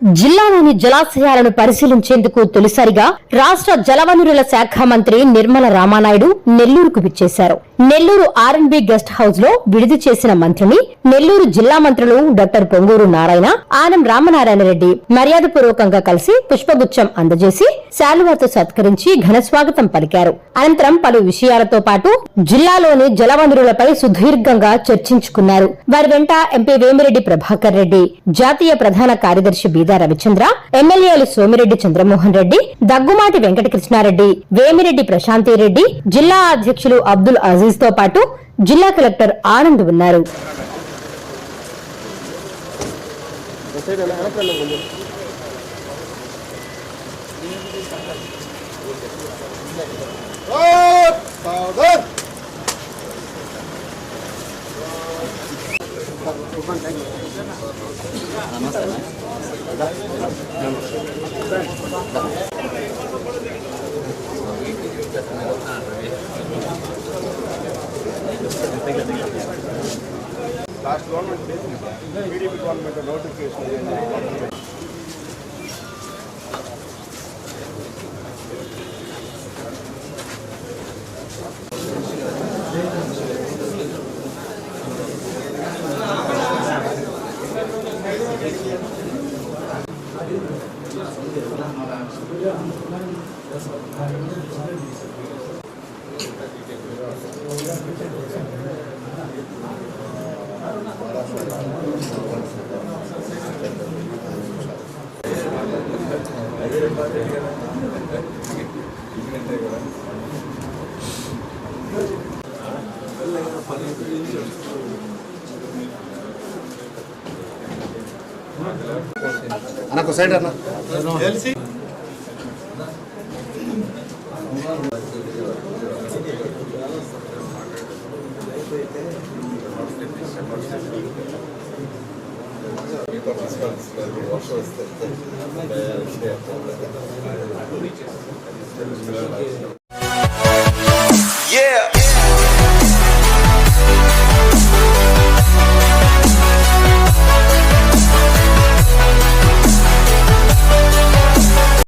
జిల్లాలోని జలాశయాలను పరిశీలించేందుకు తొలిసారిగా రాష్ట్ర జలవనరుల శాఖ మంత్రి నిర్మల రామానాయుడు నెల్లూరుకు విచ్చేశారు. నెల్లూరు ఆర్ఎండ్బి గెస్ట్ హౌస్ లో విడిది చేసిన మంత్రిని నెల్లూరు జిల్లా మంత్రులు డాక్టర్ పొంగూరు నారాయణ, ఆనం రామనారాయణ రెడ్డి మర్యాదపూర్వకంగా కలిసి పుష్పగుచ్చం అందజేసి శాలువాతో సత్కరించి ఘనస్వాగతం పలికారు. అనంతరం పలు విషయాలతో పాటు జిల్లాలోని జలవనరులపై సుదీర్ఘంగా చర్చించుకున్నారు. వారి వెంట ఎంపీ వేమిరెడ్డి ప్రభాకర్ రెడ్డి, జాతీయ ప్రధాన కార్యదర్శి బీదా రవిచంద్ర, ఎమ్మెల్యేలు సోమిరెడ్డి చంద్రమోహన్ రెడ్డి, దగ్గుమాటి వెంకటకృష్ణారెడ్డి, వేమిరెడ్డి ప్రశాంతిరెడ్డి, జిల్లా అధ్యక్షులు అబ్దుల్ అజీజ్ తో పాటు జిల్లా కలెక్టర్ ఆనంద్ ఉన్నారు. Last government PDP government notification. అన్న సైడ్ అన్న వర్షం వస్తే